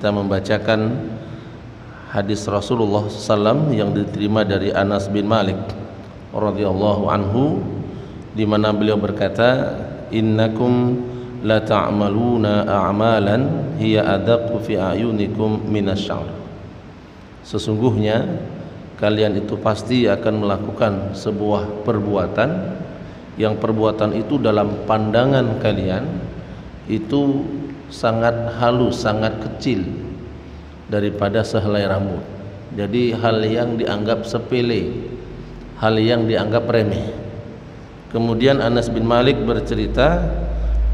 kita membacakan hadis Rasulullah SAW yang diterima dari Anas bin Malik radhiyallahu anhu, di mana beliau berkata, innakum la ta'maluna a'malan hiya adaqqu fi a'yunikum minasy-sya'r. Sesungguhnya kalian itu pasti akan melakukan sebuah perbuatan yang perbuatan itu dalam pandangan kalian itu sangat halus, sangat kecil daripada sehelai rambut. Jadi hal yang dianggap sepele, hal yang dianggap remeh. Kemudian Anas bin Malik bercerita,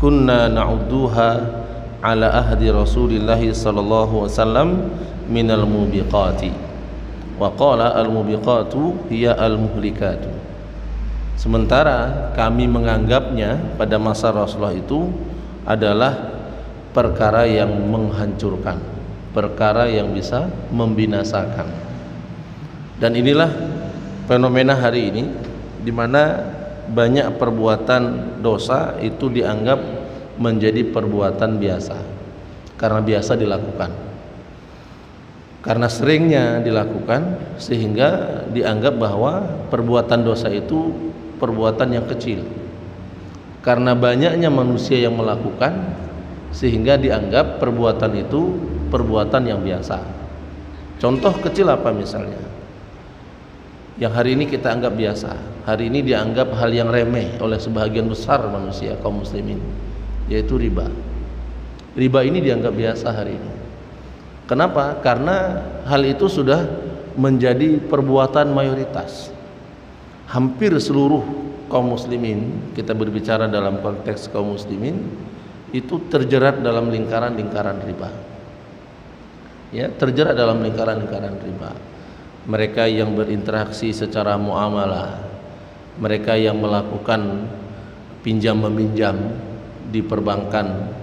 kunna na'udduha ala ahdi Rasulillah sallallahu alaihi wasallam minal mubiqati wa qala al mubiqatu hiya al muhlikatu. Sementara kami menganggapnya pada masa Rasulullah itu adalah perkara yang menghancurkan, perkara yang bisa membinasakan. Dan inilah fenomena hari ini, di mana banyak perbuatan dosa itu dianggap menjadi perbuatan biasa karena biasa dilakukan, karena seringnya dilakukan, sehingga dianggap bahwa perbuatan dosa itu perbuatan yang kecil. Karena banyaknya manusia yang melakukan, sehingga dianggap perbuatan itu perbuatan yang biasa. Contoh kecil apa misalnya yang hari ini kita anggap biasa, hari ini dianggap hal yang remeh oleh sebagian besar manusia kaum muslimin, yaitu riba. Riba ini dianggap biasa hari ini. Kenapa? Karena hal itu sudah menjadi perbuatan mayoritas. Hampir seluruh kaum muslimin, kita berbicara dalam konteks kaum muslimin, itu terjerat dalam lingkaran-lingkaran riba. Ya, terjerat dalam lingkaran-lingkaran riba. Mereka yang berinteraksi secara muamalah, mereka yang melakukan pinjam meminjam di perbankan,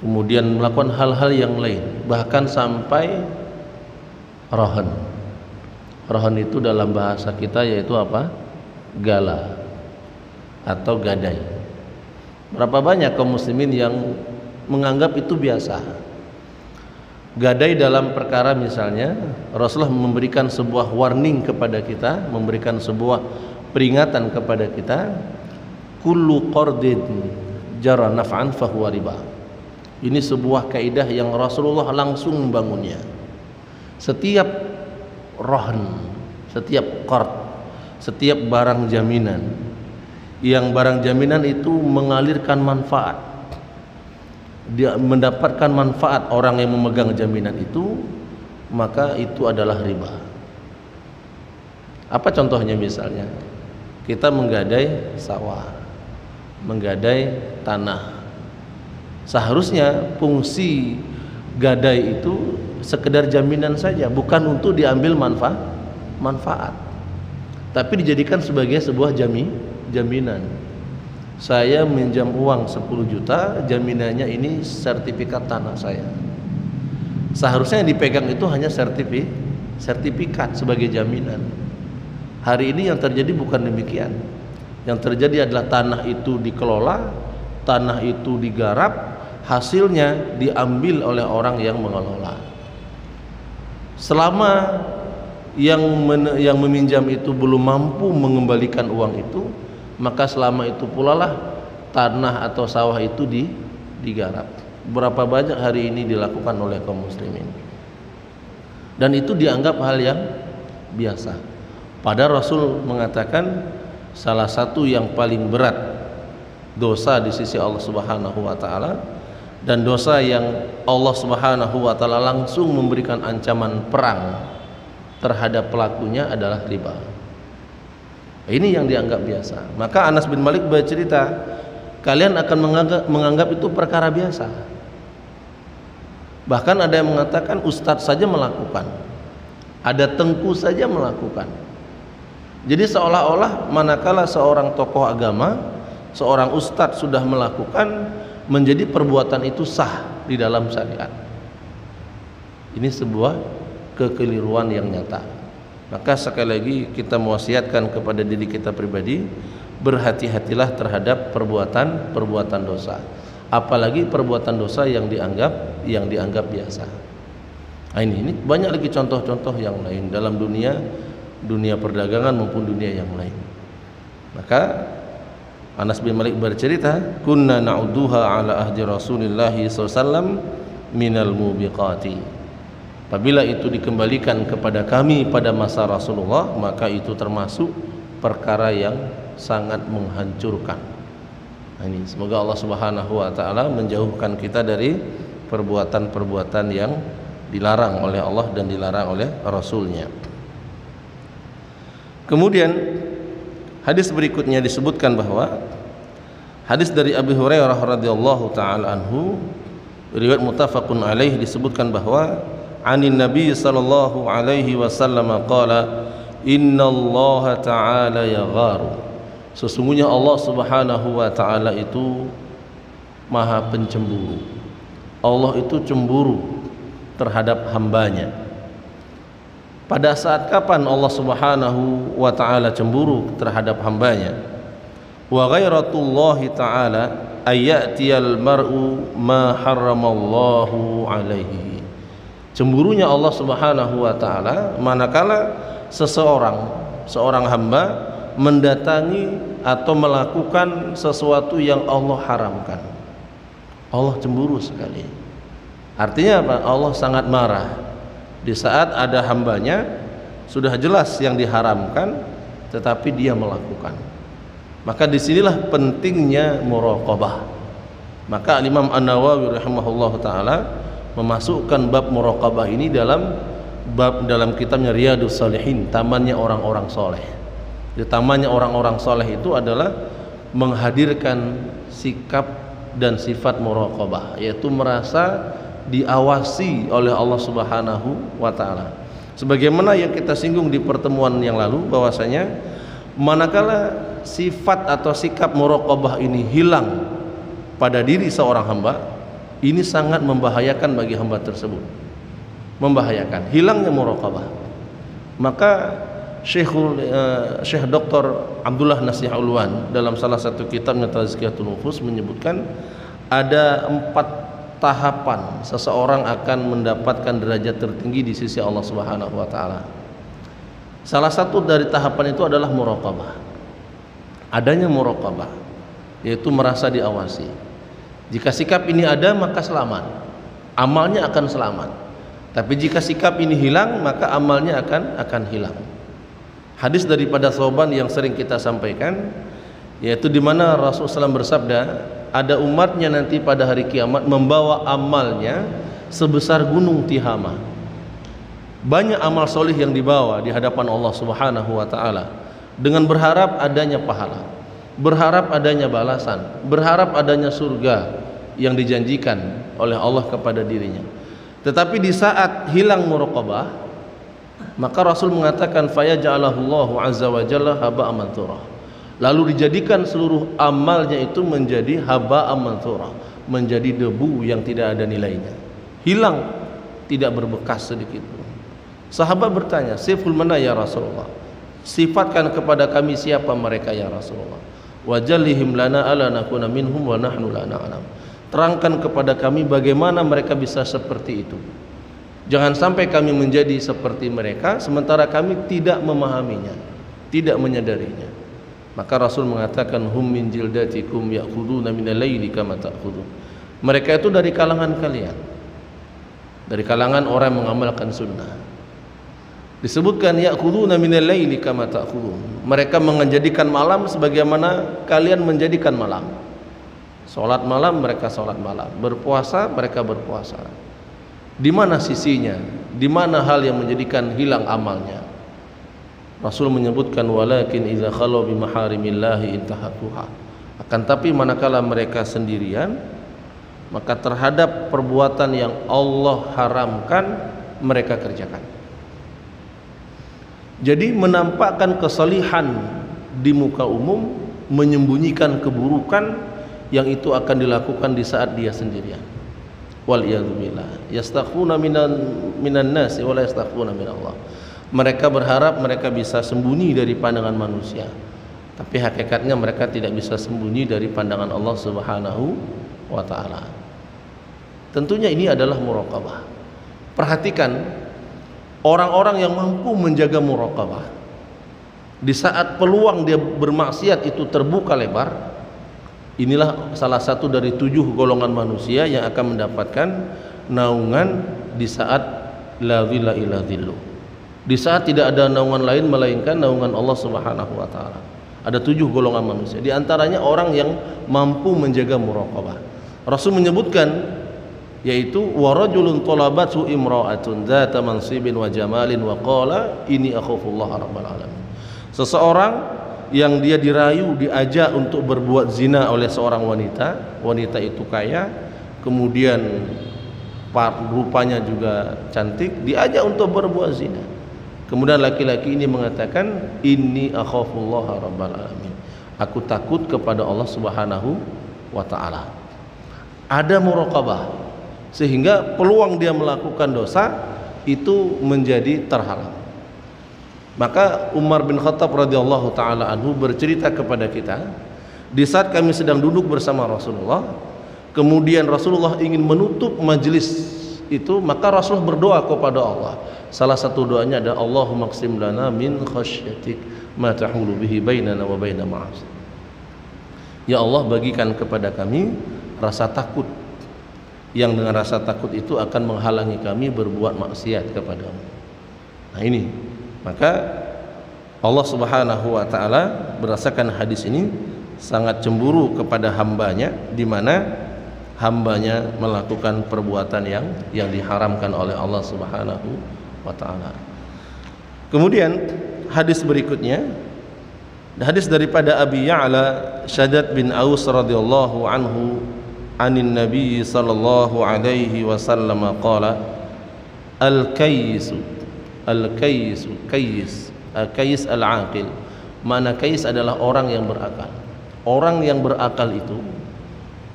kemudian melakukan hal-hal yang lain, bahkan sampai rohan. Rohan itu dalam bahasa kita yaitu apa? Gala atau gadai. Berapa banyak kaum muslimin yang menganggap itu biasa. Gadai dalam perkara misalnya, Rasulullah memberikan sebuah warning kepada kita, memberikan sebuah peringatan kepada kita, kullu qardin jara naf'an fahuwa riba. Ini sebuah kaidah yang Rasulullah langsung membangunnya. Setiap rohan, setiap qard, setiap barang jaminan, yang barang jaminan itu mengalirkan manfaat, dia mendapatkan manfaat orang yang memegang jaminan itu, maka itu adalah riba. Apa contohnya? Misalnya kita menggadai sawah, menggadai tanah. Seharusnya fungsi gadai itu sekedar jaminan saja, bukan untuk diambil manfaat, tapi dijadikan sebagai sebuah jaminan. Saya minjam uang 10 juta, jaminannya ini sertifikat tanah saya. Seharusnya yang dipegang itu hanya sertifikat sebagai jaminan. Hari ini yang terjadi bukan demikian. Yang terjadi adalah tanah itu dikelola, tanah itu digarap, hasilnya diambil oleh orang yang mengelola. Selama yang meminjam itu belum mampu mengembalikan uang itu, maka selama itu pula lah tanah atau sawah itu digarap. Berapa banyak hari ini dilakukan oleh kaum muslimin, dan itu dianggap hal yang biasa. Padahal Rasul mengatakan salah satu yang paling berat dosa di sisi Allah Subhanahu wa taala, dan dosa yang Allah Subhanahu wa taala langsung memberikan ancaman perang terhadap pelakunya adalah riba. Ini yang dianggap biasa. Maka Anas bin Malik bercerita, kalian akan menganggap itu perkara biasa. Bahkan ada yang mengatakan ustadz saja melakukan, ada tengku saja melakukan. Jadi seolah-olah manakala seorang tokoh agama, seorang ustadz sudah melakukan, menjadi perbuatan itu sah di dalam syariat. Ini sebuah kekeliruan yang nyata. Maka sekali lagi kita mewasiatkan kepada diri kita pribadi, berhati-hatilah terhadap perbuatan dosa. apalagi perbuatan dosa yang dianggap biasa. Nah, ini banyak lagi contoh-contoh yang lain dalam dunia perdagangan maupun dunia yang lain. Maka Anas bin Malik bercerita, kunna na'udduha ala ahdi Rasulillah SAW minal mubiqati. Apabila itu dikembalikan kepada kami pada masa Rasulullah, maka itu termasuk perkara yang sangat menghancurkan. Nah, ini semoga Allah Subhanahu wa taala menjauhkan kita dari perbuatan-perbuatan yang dilarang oleh Allah dan dilarang oleh Rasulnya. Kemudian hadis berikutnya disebutkan bahwa hadis dari Abu Hurairah radhiyallahu taala anhu, riwayat muttafaqun alaih, disebutkan bahwa anin Nabi sallallahu alaihi wasallam qala innallaha ta'ala yagharu, sesungguhnya Allah Subhanahu wa taala itu maha pencemburu. Allah itu cemburu terhadap hambanya. Pada saat kapan Allah Subhanahu wa ta'ala cemburu terhadap hambanya? Wa ghairatullahi ta'ala ayyatiyal mar'u ma harramallahu alaihi. Cemburunya Allah Subhanahu wa ta'ala manakala seorang hamba mendatangi atau melakukan sesuatu yang Allah haramkan. Allah cemburu sekali. Artinya apa? Allah sangat marah di saat ada hambanya sudah jelas yang diharamkan tetapi dia melakukan. Maka disinilah pentingnya muraqabah. Maka Imam An-Nawawi rahimahullah taala memasukkan bab muraqabah ini dalam kitabnya Riyadhus Shalihin, tamannya orang-orang soleh. Di tamannya orang-orang soleh itu adalah menghadirkan sikap dan sifat muraqabah, yaitu merasa diawasi oleh Allah Subhanahu wa taala. Sebagaimana yang kita singgung di pertemuan yang lalu, bahwasanya manakala sifat atau sikap muraqabah ini hilang pada diri seorang hamba, ini sangat membahayakan bagi hamba tersebut. Membahayakan hilangnya muraqabah. Maka Syekh Dr. Abdullah Nasih Ulwan dalam salah satu kitabnya Tazkiyatun Nufus menyebutkan ada 4 tahapan seseorang akan mendapatkan derajat tertinggi di sisi Allah Subhanahu wa taala. Salah satu dari tahapan itu adalah muraqabah. Adanya muraqabah, yaitu merasa diawasi. Jika sikap ini ada, maka selamat. Amalnya akan selamat. Tapi jika sikap ini hilang, maka amalnya akan hilang. Hadis daripada Thauban yang sering kita sampaikan, yaitu di mana Rasulullah SAW bersabda, ada umatnya nanti pada hari kiamat membawa amalnya sebesar gunung Tihama. Banyak amal solih yang dibawa di hadapan Allah Subhanahu wa ta'ala dengan berharap adanya pahala, berharap adanya balasan, berharap adanya surga yang dijanjikan oleh Allah kepada dirinya. Tetapi di saat hilang muraqabah, maka Rasul mengatakan fayaj'alahullahu azza wa jalla haba'an manthura. Lalu dijadikan seluruh amalnya itu menjadi haba'an manthura, menjadi debu yang tidak ada nilainya, hilang, tidak berbekas sedikit pun. Sahabat bertanya, siful mana ya Rasulullah? Sifatkan kepada kami siapa mereka ya Rasulullah. Wajallihim lana ala nakuna minhum wa nahnu la na'lam. Terangkan kepada kami bagaimana mereka bisa seperti itu. Jangan sampai kami menjadi seperti mereka sementara kami tidak memahaminya, tidak menyadarinya. Maka Rasul mengatakan hum min jildatikum ya'khuduna minal laili kama ta'khudun. Mereka itu dari kalangan kalian, dari kalangan orang yang mengamalkan sunnah. Disebutkan ya'khuduna minal laili kama ta'khudun. Mereka menjadikan malam sebagaimana kalian menjadikan malam. Salat malam mereka salat malam, berpuasa mereka berpuasa. Di mana sisinya? Di mana hal yang menjadikan hilang amalnya? Rasul menyebutkan walakin idza khalu bi maharimillahi intahatuha. Akan tapi manakala mereka sendirian, maka terhadap perbuatan yang Allah haramkan mereka kerjakan. Jadi menampakkan kesalihan di muka umum, menyembunyikan keburukan yang itu akan dilakukan di saat dia sendirian. Wal iyadzubillah. Yastakhfuna minan nasi wa la yastakhfuna minallah. Mereka berharap mereka bisa sembunyi dari pandangan manusia, tapi hakikatnya mereka tidak bisa sembunyi dari pandangan Allah Subhanahu wa ta'ala. Tentunya ini adalah muraqabah. Perhatikan orang-orang yang mampu menjaga muraqabah. Di saat peluang dia bermaksiat itu terbuka lebar, inilah salah satu dari 7 golongan manusia yang akan mendapatkan naungan di saat la dhilla illa dhilluh. Di saat tidak ada naungan lain melainkan naungan Allah Subhanahu wa taala. Ada 7 golongan manusia. Di antaranya orang yang mampu menjaga muraqabah. Rasul menyebutkan yaitu wa rajulun talabatu imra'atun dzata mansibin wa jamalin wa qala inni akhafullah rabbal alamin. Seseorang yang dia dirayu, diajak untuk berbuat zina oleh seorang wanita. Wanita itu kaya, kemudian rupanya juga cantik, diajak untuk berbuat zina. Kemudian laki-laki ini mengatakan inni akhafullah rabbal alamin. Aku takut kepada Allah Subhanahu wa taala. Ada muraqabah sehingga peluang dia melakukan dosa itu menjadi terhalang. Maka Umar bin Khattab radhiyallahu taala anhu bercerita kepada kita, di saat kami sedang duduk bersama Rasulullah, kemudian Rasulullah ingin menutup majelis itu, maka Rasulullah berdoa kepada Allah. Salah satu doanya ada Allahumma qsim lana min khasyatik ma tahulu bihi bainana wa baina ma'asi. Ya Allah, bagikan kepada kami rasa takut yang dengan rasa takut itu akan menghalangi kami berbuat maksiat kepadamu. Nah ini, maka Allah Subhanahu wa taala berdasarkan hadis ini sangat cemburu kepada hambanya di mana hambanya melakukan perbuatan yang diharamkan oleh Allah Subhanahu wa taala. Kemudian hadis berikutnya, hadis daripada Abi Ya'la Shaddad bin Aus radhiyallahu anhu anin Nabi sallallahu alaihi wasallam qala al-kayyisu kayyis al-aqil. Mana kayyis adalah orang yang berakal. Orang yang berakal itu,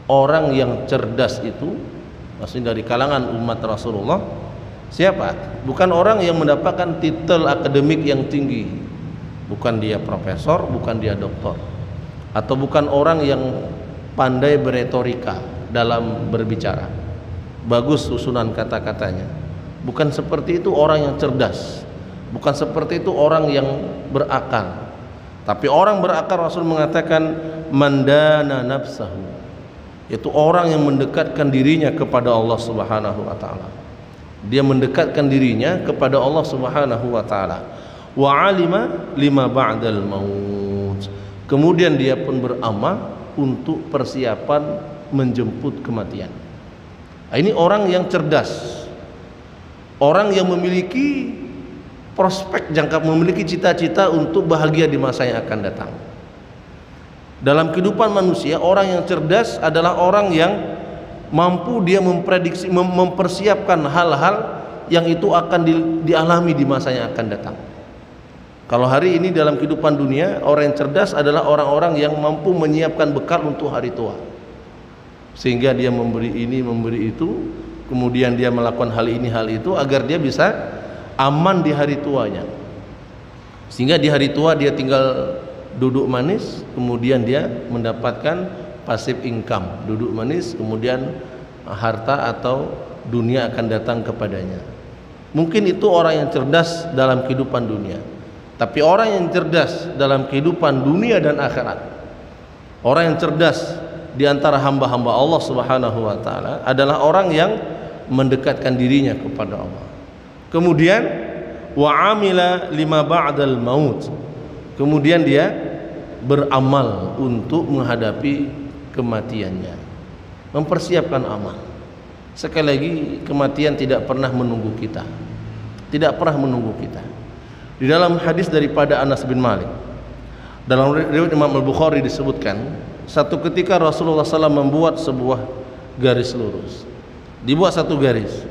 orang yang cerdas itu, maksudnya dari kalangan umat Rasulullah. Siapa? Bukan orang yang mendapatkan titel akademik yang tinggi, bukan dia profesor, bukan dia doktor, atau bukan orang yang pandai beretorika dalam berbicara, bagus susunan kata-katanya. Bukan seperti itu orang yang cerdas, bukan seperti itu orang yang berakal. Tapi orang berakal, Rasul mengatakan mandana nafsahu, yaitu orang yang mendekatkan dirinya kepada Allah Subhanahu wa taala. Dia mendekatkan dirinya kepada Allah Subhanahu wa taala. Wa alima lima ba'dal maut. Kemudian dia pun beramal untuk persiapan menjemput kematian. Nah, ini orang yang cerdas. Orang yang memiliki prospek jangka, memiliki cita-cita untuk bahagia di masa yang akan datang. Dalam kehidupan manusia, orang yang cerdas adalah orang yang mampu dia memprediksi, mempersiapkan hal-hal yang itu akan dialami di masa yang akan datang. Kalau hari ini dalam kehidupan dunia, orang yang cerdas adalah orang-orang yang mampu menyiapkan bekal untuk hari tua, sehingga dia memberi ini, memberi itu, kemudian dia melakukan hal ini, hal itu, agar dia bisa aman di hari tuanya, sehingga di hari tua dia tinggal duduk manis, kemudian dia mendapatkan passive income, duduk manis, kemudian harta atau dunia akan datang kepadanya. Mungkin itu orang yang cerdas dalam kehidupan dunia. Tapi orang yang cerdas dalam kehidupan dunia dan akhirat, orang yang cerdas di antara hamba-hamba Allah Subhanahu wa taala adalah orang yang mendekatkan dirinya kepada Allah. Kemudian wa amila lima ba'dal maut. Kemudian dia beramal untuk menghadapi kematiannya, mempersiapkan amal. Sekali lagi, kematian tidak pernah menunggu kita, tidak pernah menunggu kita. Di dalam hadis daripada Anas bin Malik, dalam riwayat Imam Al-Bukhari disebutkan, satu ketika Rasulullah SAW membuat sebuah garis lurus, dibuat satu garis,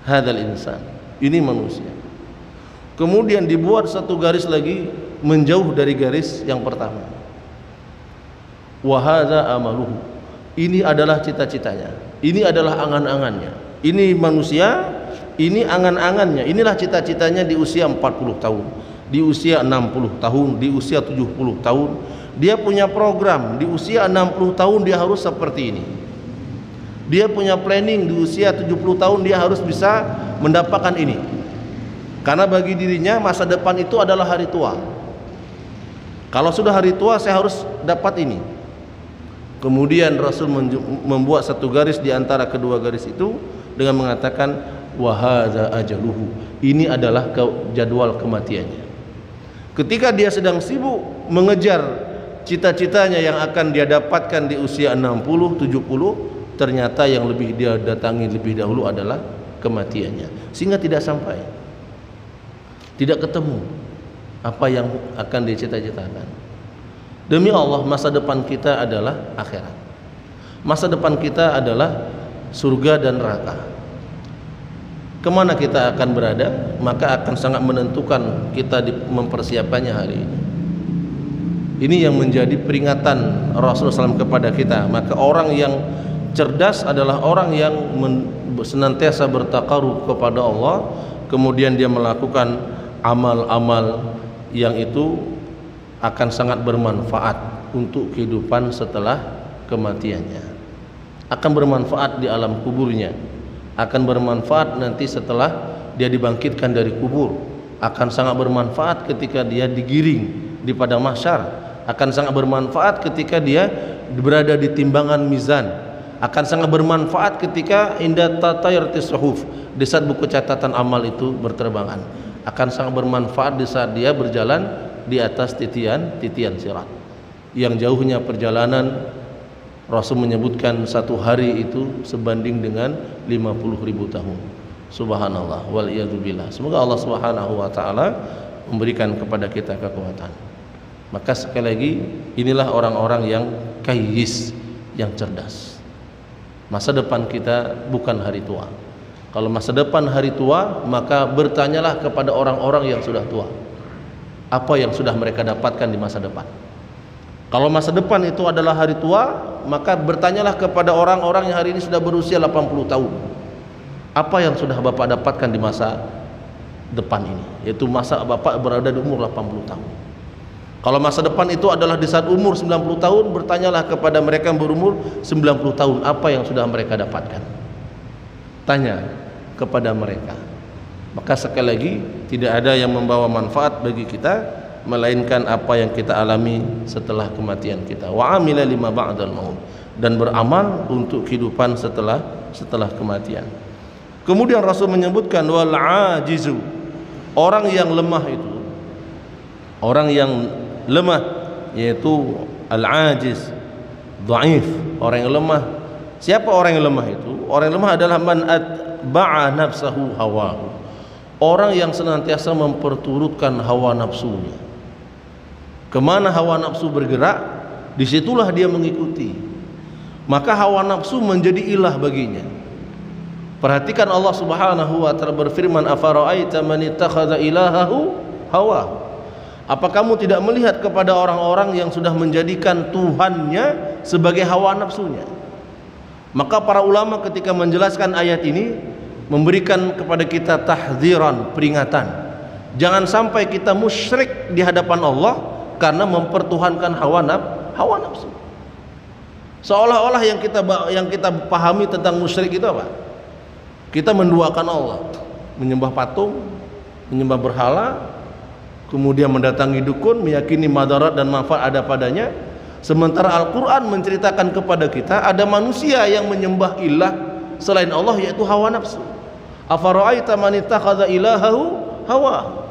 hadzal insan, ini manusia. Kemudian dibuat satu garis lagi menjauh dari garis yang pertama, wa hadza amaluhu, ini adalah cita-citanya, ini adalah angan-angannya. Ini manusia, ini angan-angannya, inilah cita-citanya di usia 40 tahun, di usia 60 tahun, di usia 70 tahun. Dia punya program, di usia 60 tahun dia harus seperti ini. Dia punya planning di usia 70 tahun dia harus bisa mendapatkan ini. Karena bagi dirinya masa depan itu adalah hari tua. Kalau sudah hari tua saya harus dapat ini. Kemudian Rasul membuat satu garis di antara kedua garis itu dengan mengatakan wa hadza ajaluhu. Ini adalah jadwal kematiannya. Ketika dia sedang sibuk mengejar cita-citanya yang akan dia dapatkan di usia 60, 70, ternyata yang lebih dia datangi lebih dahulu adalah kematiannya, sehingga tidak sampai, tidak ketemu apa yang akan dia cita-citakan. Demi Allah, masa depan kita adalah akhirat. Masa depan kita adalah surga dan neraka. Kemana kita akan berada, maka akan sangat menentukan kita mempersiapkannya hari ini. Ini yang menjadi peringatan Rasulullah SAW kepada kita. Maka orang yang cerdas adalah orang yang senantiasa bertakarub kepada Allah, kemudian dia melakukan amal-amal yang itu akan sangat bermanfaat untuk kehidupan setelah kematiannya, akan bermanfaat di alam kuburnya, akan bermanfaat nanti setelah dia dibangkitkan dari kubur, akan sangat bermanfaat ketika dia digiring di padang mahsyar, akan sangat bermanfaat ketika dia berada di timbangan mizan, akan sangat bermanfaat ketika inda tatayratis suhuf, di saat buku catatan amal itu berterbangan, akan sangat bermanfaat di saat dia berjalan di atas titian sirat. Yang jauhnya perjalanan, Rasul menyebutkan satu hari itu sebanding dengan 50.000 tahun. Subhanallah wal iyadzubillah. Semoga Allah Subhanahu wa taala memberikan kepada kita kekuatan. Maka sekali lagi, inilah orang-orang yang kayyis, yang cerdas. Masa depan kita bukan hari tua. Kalau masa depan hari tua, maka bertanyalah kepada orang-orang yang sudah tua, apa yang sudah mereka dapatkan di masa depan. Kalau masa depan itu adalah hari tua, maka bertanyalah kepada orang-orang yang hari ini sudah berusia 80 tahun. Apa yang sudah Bapak dapatkan di masa depan ini? Yaitu masa Bapak berada di umur 80 tahun. Kalau masa depan itu adalah di saat umur 90 tahun, bertanyalah kepada mereka yang berumur 90 tahun, apa yang sudah mereka dapatkan. Tanya kepada mereka. Maka sekali lagi, tidak ada yang membawa manfaat bagi kita melainkan apa yang kita alami setelah kematian kita. Wa amila lima ba'dal maut, dan beramal untuk kehidupan setelah kematian. Kemudian Rasul menyebutkan wal ajizu, orang yang lemah itu, orang yang lemah yaitu al ajiz, dhaif, orang yang lemah. Siapa orang yang lemah itu? Orang yang lemah adalah man atba'a nafsahu hawahu, orang yang senantiasa memperturutkan hawa nafsunya. Kemana hawa nafsu bergerak, disitulah dia mengikuti. Maka hawa nafsu menjadi ilah baginya. Perhatikan Allah Subhanahu wa ta'ala berfirman, afara'aita man ittakhadha ilahahu hawa. Apa kamu tidak melihat kepada orang-orang yang sudah menjadikan Tuhannya sebagai hawa nafsunya? Maka para ulama ketika menjelaskan ayat ini memberikan kepada kita tahdziran, peringatan. Jangan sampai kita musyrik di hadapan Allah karena mempertuhankan hawa nafsu. Seolah-olah yang kita pahami tentang musyrik itu apa? Kita menduakan Allah, menyembah patung, menyembah berhala, kemudian mendatangi dukun, meyakini madarat dan manfaat ada padanya. Sementara Al-Quran menceritakan kepada kita ada manusia yang menyembah ilah selain Allah, yaitu hawa nafsu. Afara'aita man ittakhadha ilahahu hawa.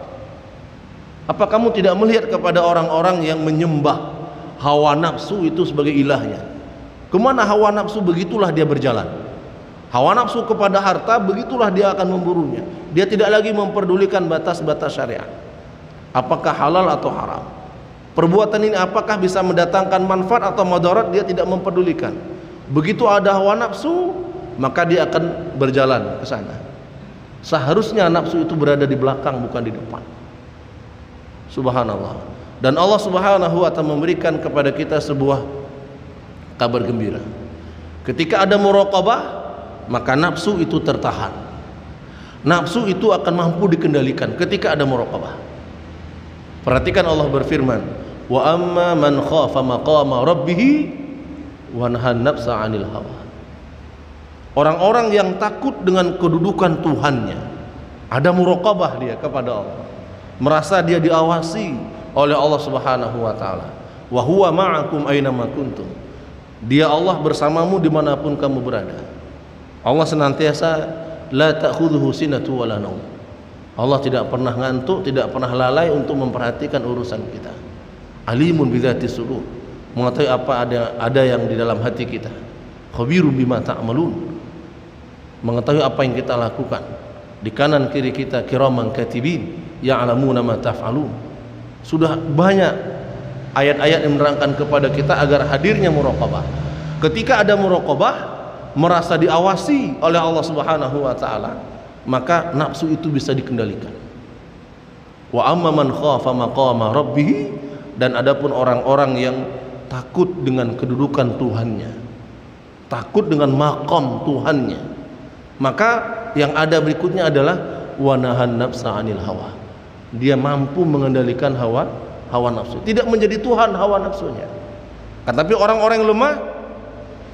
Apa kamu tidak melihat kepada orang-orang yang menyembah hawa nafsu itu sebagai ilahnya? Kemana hawa nafsu, begitulah dia berjalan. Hawa nafsu kepada harta, begitulah dia akan memburunya. Dia tidak lagi memperdulikan batas-batas syariat, apakah halal atau haram. Perbuatan ini apakah bisa mendatangkan manfaat atau madarat, dia tidak memperdulikan. Begitu ada hawa nafsu, maka dia akan berjalan ke sana. Seharusnya nafsu itu berada di belakang, bukan di depan. Subhanallah. Dan Allah Subhanahu wa ta'ala memberikan kepada kita sebuah kabar gembira. Ketika ada muraqabah, maka nafsu itu tertahan. Nafsu itu akan mampu dikendalikan ketika ada muraqabah. Perhatikan Allah berfirman, wa amma man khafa maqama rabbih wa nahan nafsa 'anil hawa. Orang-orang yang takut dengan kedudukan Tuhannya, ada muraqabah dia kepada Allah, merasa dia diawasi oleh Allah Subhanahu wa taala. Wa huwa ma'akum aina ma kuntum. Dia Allah bersamamu dimanapun kamu berada. Allah senantiasa la ta'khudhuhu sinatu wala naum. Allah tidak pernah ngantuk, tidak pernah lalai untuk memperhatikan urusan kita. Alimun bidzati sudur, mengetahui apa ada yang di dalam hati kita. Khabirum bima ta'malun, mengetahui apa yang kita lakukan. Di kanan kiri kita kiraman katibin ya'lamuna ma taf'alun. Sudah banyak ayat-ayat yang menerangkan kepada kita agar hadirnya muraqabah. Ketika ada muraqabah, merasa diawasi oleh Allah Subhanahu wa taala, maka nafsu itu bisa dikendalikan. Wa amma man khafa maqama rabbih, dan adapun orang-orang yang takut dengan kedudukan Tuhannya, takut dengan maqam Tuhannya, maka yang ada berikutnya adalah wa nahan nafsa 'anil hawa. Dia mampu mengendalikan hawa nafsu, tidak menjadi Tuhan hawa nafsunya. Tapi orang-orang yang lemah,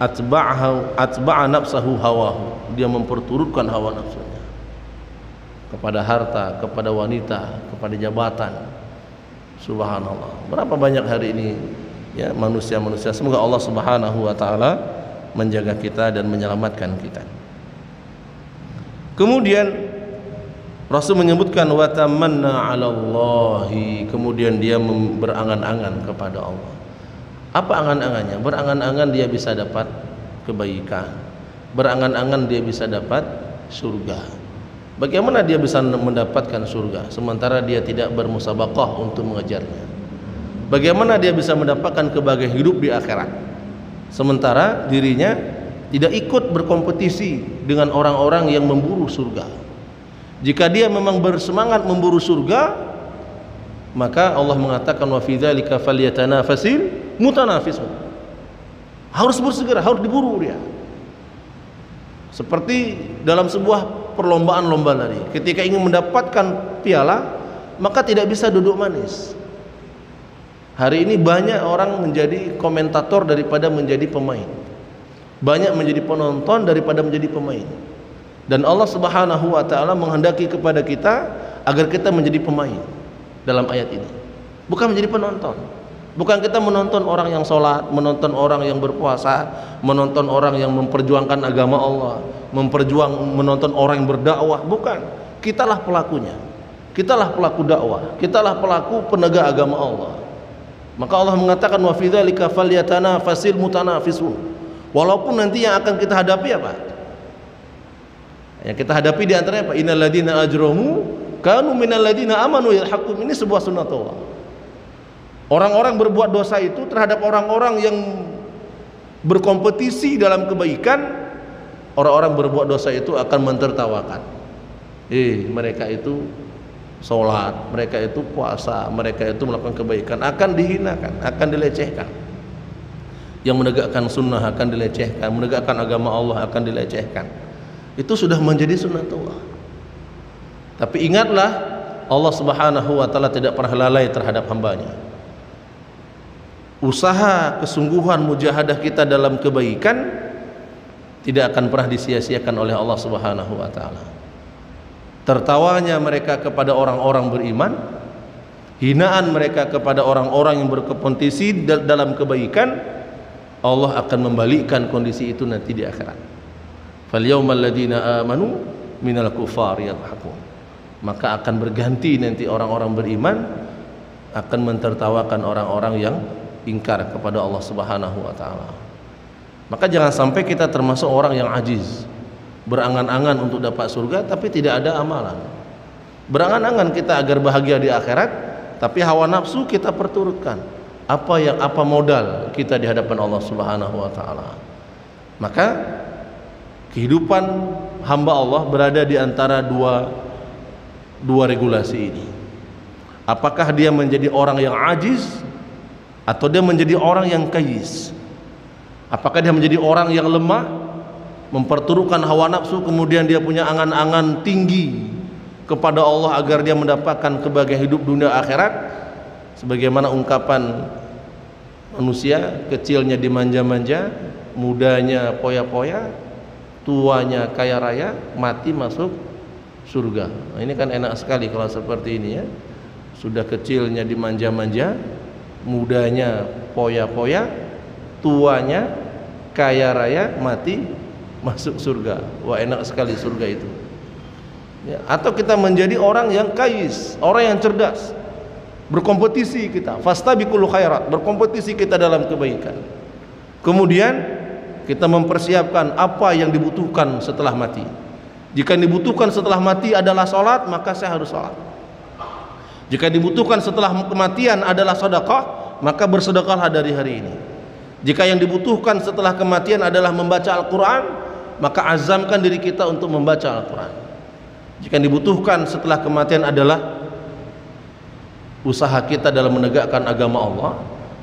atba'a nafsahu hawahu, dia memperturutkan hawa nafsunya kepada harta, kepada wanita, kepada jabatan. Subhanallah, berapa banyak hari ini ya manusia-manusia. Semoga Allah Subhanahu wa taala menjaga kita dan menyelamatkan kita. Kemudian Rasul menyebutkan wa tamanna 'ala Allahi, kemudian dia berangan-angan kepada Allah. Apa angan-angannya? Berangan-angan dia bisa dapat kebaikan, berangan-angan dia bisa dapat surga. Bagaimana dia bisa mendapatkan surga sementara dia tidak bermusabaqah untuk mengejarnya? Bagaimana dia bisa mendapatkan kebahagiaan hidup di akhirat sementara dirinya tidak ikut berkompetisi dengan orang-orang yang memburu surga? Jika dia memang bersemangat memburu surga, maka Allah mengatakan wa fi dzalika falyatanafasil mutanafisun. Harus bersegera, harus diburu dia. Seperti dalam sebuah perlombaan lomba lari, ketika ingin mendapatkan piala, maka tidak bisa duduk manis. Hari ini banyak orang menjadi komentator daripada menjadi pemain, banyak menjadi penonton daripada menjadi pemain. Dan Allah Subhanahu wa taala menghendaki kepada kita agar kita menjadi pemain dalam ayat ini, bukan menjadi penonton. Bukan kita menonton orang yang sholat, menonton orang yang berpuasa, menonton orang yang memperjuangkan agama Allah, menonton orang yang berdakwah. Bukan, kitalah pelakunya, kitalah pelaku dakwah, kitalah pelaku penegak agama Allah. Maka Allah mengatakan wa fi dzalika falyatanafasil mutanafisun. Walaupun nanti yang akan kita hadapi apa? Yang kita hadapi di antaranya apa? Innal ladzina ajramu kanu minal ladzina amanu yalhaqun. Ini sebuah sunnatullah. Orang-orang berbuat dosa itu terhadap orang-orang yang berkompetisi dalam kebaikan, orang-orang berbuat dosa itu akan mentertawakan. Mereka itu sholat, mereka itu puasa, mereka itu melakukan kebaikan, akan dihinakan, akan dilecehkan. Yang menegakkan sunnah akan dilecehkan, menegakkan agama Allah akan dilecehkan. Itu sudah menjadi sunnatullah. Tapi ingatlah, Allah Subhanahu wa taala tidak pernah lalai terhadap hambanya. Usaha, kesungguhan, mujahadah kita dalam kebaikan tidak akan pernah disia-siakan oleh Allah Subhanahu wa taala. Tertawanya mereka kepada orang-orang beriman, hinaan mereka kepada orang-orang yang berkompetisi dalam kebaikan, Allah akan membalikkan kondisi itu nanti di akhirat. Fal yawmal ladzina amanu minal kufari yadhakun. Maka akan berganti nanti orang-orang beriman akan mentertawakan orang-orang yang ingkar kepada Allah Subhanahu wa taala. Maka jangan sampai kita termasuk orang yang ajiz, berangan-angan untuk dapat surga tapi tidak ada amalan. Berangan-angan kita agar bahagia di akhirat, tapi hawa nafsu kita perturutkan. Apa modal kita di hadapan Allah Subhanahu wa taala? Maka kehidupan hamba Allah berada di antara dua regulasi ini. Apakah dia menjadi orang yang ajiz atau dia menjadi orang yang kayis? Apakah dia menjadi orang yang lemah, memperturutkan hawa nafsu, kemudian dia punya angan-angan tinggi kepada Allah agar dia mendapatkan kebahagiaan hidup dunia akhirat, sebagaimana ungkapan manusia, kecilnya dimanja-manja, mudanya poya-poya, tuanya kaya raya, mati masuk surga. Nah, ini kan enak sekali kalau seperti ini ya. Sudah kecilnya dimanja-manja, mudanya poya-poya, tuanya kaya raya, mati masuk surga. Wah, enak sekali surga itu ya. Atau kita menjadi orang yang kais, orang yang cerdas, berkompetisi kita, fastabiqul khairat, berkompetisi kita dalam kebaikan. Kemudian kita mempersiapkan apa yang dibutuhkan setelah mati. Jika dibutuhkan setelah mati adalah sholat, maka saya harus sholat. Jika dibutuhkan setelah kematian adalah sedekah, maka bersedekahlah dari hari ini. Jika yang dibutuhkan setelah kematian adalah membaca Al-Quran, maka azamkan diri kita untuk membaca Al-Quran. Jika dibutuhkan setelah kematian adalah usaha kita dalam menegakkan agama Allah,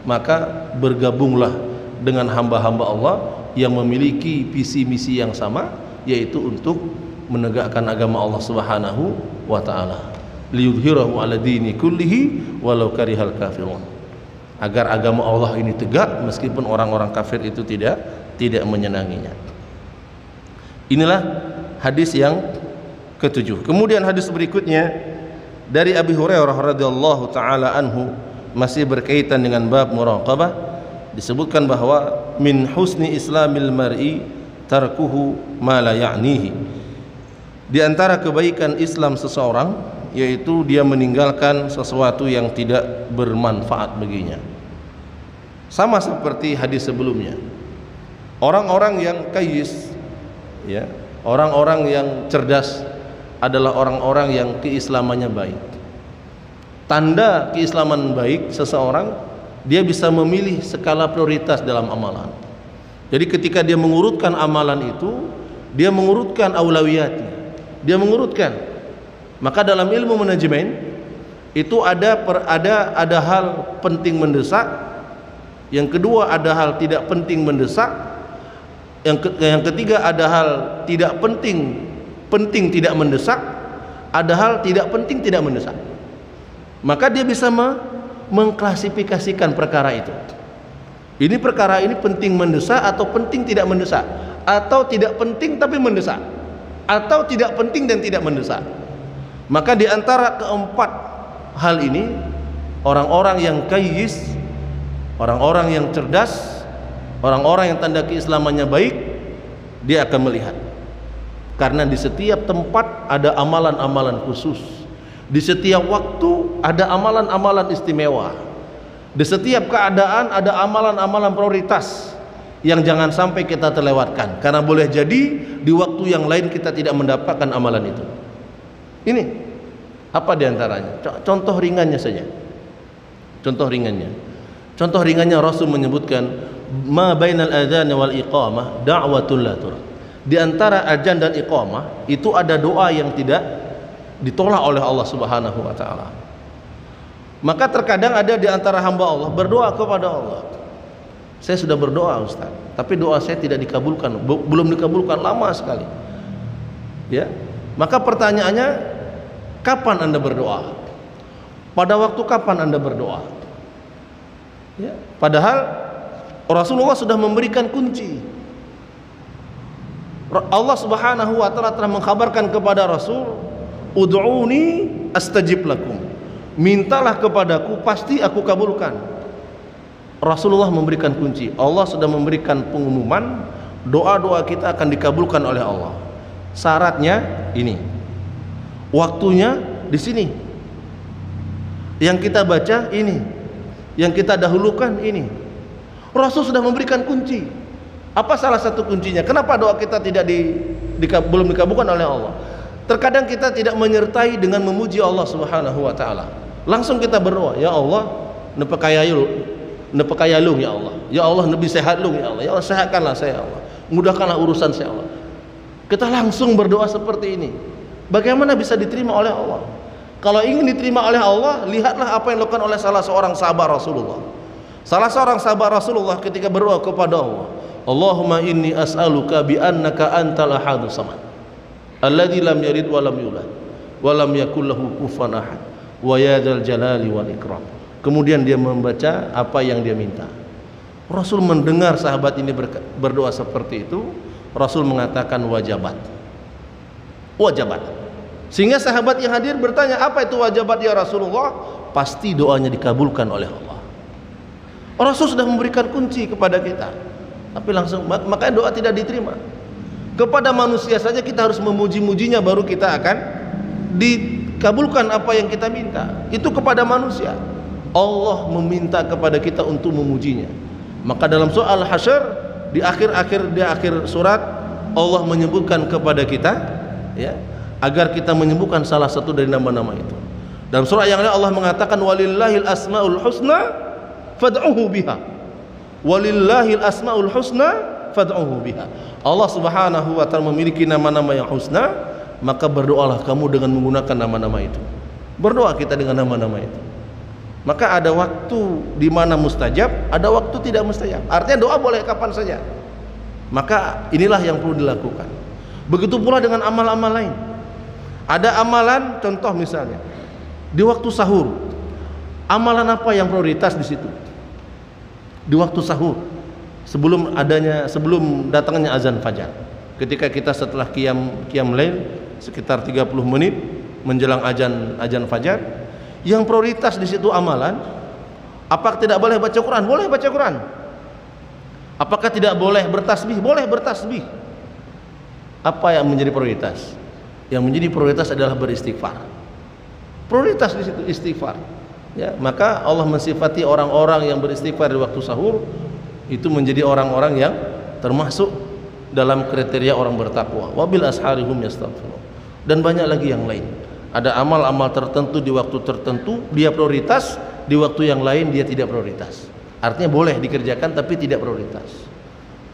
maka bergabunglah dengan hamba-hamba Allah yang memiliki visi misi yang sama, yaitu untuk menegakkan agama Allah Subhanahu wa ta'ala, liyudhhirahu ala dini kullihi walau karihal kafirun, agar agama Allah ini tegak meskipun orang-orang kafir itu tidak menyenanginya. Inilah hadis yang ketujuh. Kemudian hadis berikutnya dari Abi Hurairah radhiyallahu taala anhu, masih berkaitan dengan bab muraqabah, disebutkan bahwa min husni islamil mar'i tarkuhu ma la ya'nihi. Di antara kebaikan Islam seseorang yaitu dia meninggalkan sesuatu yang tidak bermanfaat baginya. Sama seperti hadis sebelumnya. Orang-orang yang kayis ya, orang-orang yang cerdas adalah orang-orang yang keislamannya baik. Tanda keislaman baik seseorang, dia bisa memilih skala prioritas dalam amalan. Jadi ketika dia mengurutkan amalan itu, dia mengurutkan aulawiyatnya, dia mengurutkan. Maka dalam ilmu manajemen itu ada hal penting mendesak, yang kedua ada hal tidak penting mendesak, yang ketiga ada hal tidak penting tidak mendesak, ada hal tidak penting tidak mendesak. Maka dia bisa mengklasifikasikan perkara itu. Ini perkara ini penting mendesak atau penting tidak mendesak, atau tidak penting tapi mendesak, atau tidak penting dan tidak mendesak. Maka di antara keempat hal ini, orang-orang yang kayis, orang-orang yang cerdas, orang-orang yang tanda keislamannya baik, dia akan melihat. Karena di setiap tempat ada amalan-amalan khusus, di setiap waktu ada amalan-amalan istimewa, di setiap keadaan ada amalan-amalan prioritas yang jangan sampai kita terlewatkan, karena boleh jadi di waktu yang lain kita tidak mendapatkan amalan itu. Ini apa diantaranya? Contoh ringannya saja. Contoh ringannya Rasul menyebutkan ma bainal adzan wal iqamah da'watul la turad. Di antara azan dan iqamah itu ada doa yang tidak ditolak oleh Allah Subhanahu wa taala. Maka terkadang ada di antara hamba Allah berdoa kepada Allah. Saya sudah berdoa Ustaz, tapi doa saya tidak dikabulkan, belum dikabulkan lama sekali. Ya. Maka pertanyaannya, kapan Anda berdoa? Pada waktu kapan Anda berdoa? Ya. Padahal Rasulullah sudah memberikan kunci. Allah Subhanahu wa taala telah mengkhabarkan kepada Rasul, ud'uni astajib lakum. Mintalah kepadaku, pasti aku kabulkan. Rasulullah memberikan kunci. Allah sudah memberikan pengumuman, doa-doa kita akan dikabulkan oleh Allah. Syaratnya ini, waktunya di sini, yang kita baca ini, yang kita dahulukan ini. Rasul sudah memberikan kunci. Apa salah satu kuncinya? Kenapa doa kita belum dikabulkan oleh Allah? Terkadang kita tidak menyertai dengan memuji Allah Subhanahu wa taala. Langsung kita berdoa, ya Allah, nepekayalung ya Allah. Ya Allah, nebi sehatlung ya Allah. Ya Allah, sehatkanlah saya ya Allah. Mudahkanlah urusan saya ya Allah. Kita langsung berdoa seperti ini. Bagaimana bisa diterima oleh Allah? Kalau ingin diterima oleh Allah, lihatlah apa yang dilakukan oleh salah seorang sahabat Rasulullah. Salah seorang sahabat Rasulullah ketika berdoa kepada Allah, Allahumma inni as'aluka bi annaka antal ahadus samad alladzi lam yalid wa lam yulad wa lam yakul lahu kufuwan ahad wa ya dzal jalali wal ikram. Kemudian dia membaca apa yang dia minta. Rasul mendengar sahabat ini berdoa seperti itu, Rasul mengatakan wajabat. Wajabat. Sehingga sahabat yang hadir bertanya, apa itu wajabat ya Rasulullah? Pasti doanya dikabulkan oleh Allah. Rasul sudah memberikan kunci kepada kita, tapi langsung, makanya doa tidak diterima. Kepada manusia saja kita harus memuji-mujinya, baru kita akan dikabulkan apa yang kita minta. Itu kepada manusia. Allah meminta kepada kita untuk memujinya. Maka dalam surah Al-Hasyr di akhir surat Allah menyebutkan kepada kita, ya, agar kita menyebutkan salah satu dari nama-nama itu. Dalam surah yang lain Allah mengatakan walillahil asmaul husna fad'uhu biha. Walillahil asmaul husna fad'uhu biha. Allah Subhanahu wa taala memiliki nama-nama yang husna, maka berdoalah kamu dengan menggunakan nama-nama itu. Berdoa kita dengan nama-nama itu. Maka ada waktu di mana mustajab, ada waktu tidak mustajab. Artinya doa boleh kapan saja. Maka inilah yang perlu dilakukan. Begitu pula dengan amal-amal lain. Ada amalan, contoh misalnya di waktu sahur. Amalan apa yang prioritas di situ? Di waktu sahur, sebelum datangnya azan fajar. Ketika kita setelah qiyam lail sekitar 30 menit menjelang azan fajar, yang prioritas di situ amalan. Apakah tidak boleh baca Quran? Boleh baca Quran. Apakah tidak boleh bertasbih? Boleh bertasbih. Apa yang menjadi prioritas? Yang menjadi prioritas adalah beristighfar. Prioritas di situ istighfar. Ya, maka Allah mensifati orang-orang yang beristighfar di waktu sahur itu menjadi orang-orang yang termasuk dalam kriteria orang bertakwa. Wabil asharihum yastaghfirun. Dan banyak lagi yang lain. Ada amal-amal tertentu di waktu tertentu dia prioritas, di waktu yang lain dia tidak prioritas. Artinya boleh dikerjakan tapi tidak prioritas.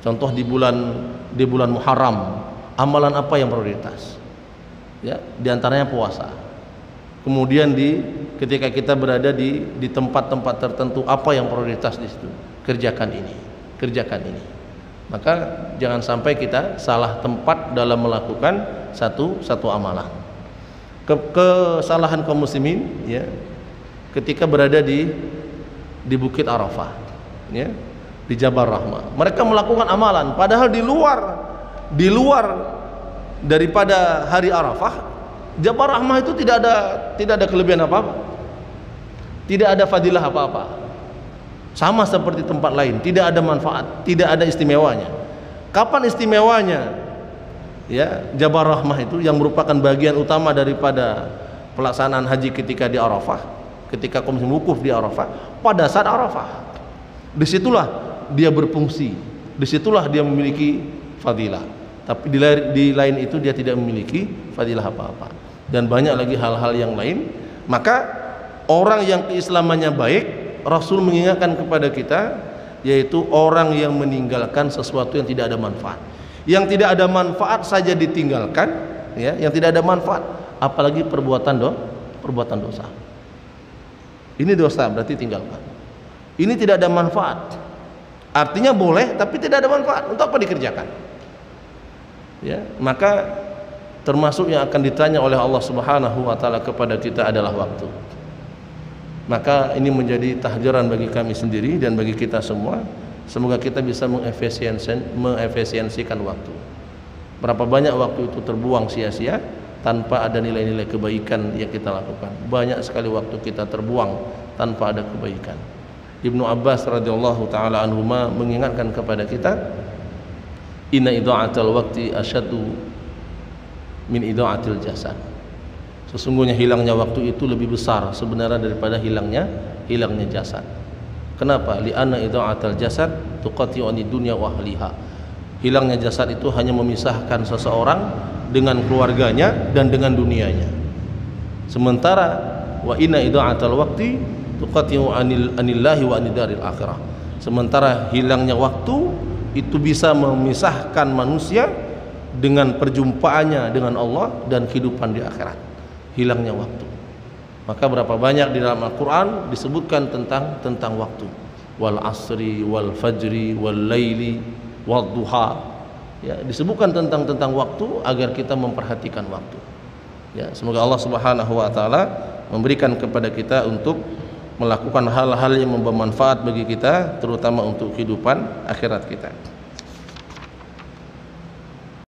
Contoh di bulan Muharram, amalan apa yang prioritas? Ya, di antaranya puasa. Kemudian ketika kita berada di tempat-tempat tertentu, apa yang prioritas di situ? Kerjakan ini. Maka jangan sampai kita salah tempat dalam melakukan satu amalan. Kesalahan kaum muslimin, ya, ketika berada di Bukit Arafah, ya, di Jabal Rahmah, mereka melakukan amalan, padahal di luar daripada hari Arafah. Jabal Rahmah itu tidak ada kelebihan apa-apa, tidak ada fadilah apa-apa, sama seperti tempat lain, tidak ada manfaat, tidak ada istimewanya. Kapan istimewanya? Ya, Jabal Rahmah itu yang merupakan bagian utama daripada pelaksanaan haji ketika di Arafah, ketika kaum muslimin wukuf di Arafah, pada saat Arafah. Disitulah dia berfungsi, disitulah dia memiliki fadilah. Tapi di lain itu dia tidak memiliki fadilah apa-apa. Dan banyak lagi hal-hal yang lain. Maka orang yang keislamannya baik, Rasul mengingatkan kepada kita, yaitu orang yang meninggalkan sesuatu yang tidak ada manfaat. Yang tidak ada manfaat saja ditinggalkan, ya, yang tidak ada manfaat, apalagi perbuatan dosa. Ini dosa berarti tinggalkan. Ini tidak ada manfaat. Artinya boleh tapi tidak ada manfaat. Untuk apa dikerjakan? Ya, maka termasuk yang akan ditanya oleh Allah Subhanahu wa taala kepada kita adalah waktu. Maka ini menjadi tahdiran bagi kami sendiri dan bagi kita semua. Semoga kita bisa mengefisiensikan waktu. Berapa banyak waktu itu terbuang sia-sia tanpa ada nilai-nilai kebaikan yang kita lakukan. Banyak sekali waktu kita terbuang tanpa ada kebaikan. Ibnu Abbas radhiyallahu taala anhuma mengingatkan kepada kita, inna idha'atal waqti asyaddu min idha'atil jasad. Sesungguhnya hilangnya waktu itu lebih besar sebenarnya daripada hilangnya jasad. Kenapa? Li'anna idha'atal jasad tuqati'u anid dunya wa ahliha. Hilangnya jasad itu hanya memisahkan seseorang dengan keluarganya dan dengan dunianya. Sementara wa inna idha'atal waqti tuqati'u anillahi wa anidaril akhirah. Sementara hilangnya waktu itu bisa memisahkan manusia dengan perjumpaannya dengan Allah dan kehidupan di akhirat. Hilangnya waktu. Maka berapa banyak di dalam Al-Quran disebutkan tentang waktu. Wal asri, wal fajri, wal laili, wal duha. Ya, disebutkan tentang waktu agar kita memperhatikan waktu. Ya, semoga Allah Subhanahu wa taala memberikan kepada kita untuk melakukan hal-hal yang membawa manfaat bagi kita, terutama untuk kehidupan akhirat kita.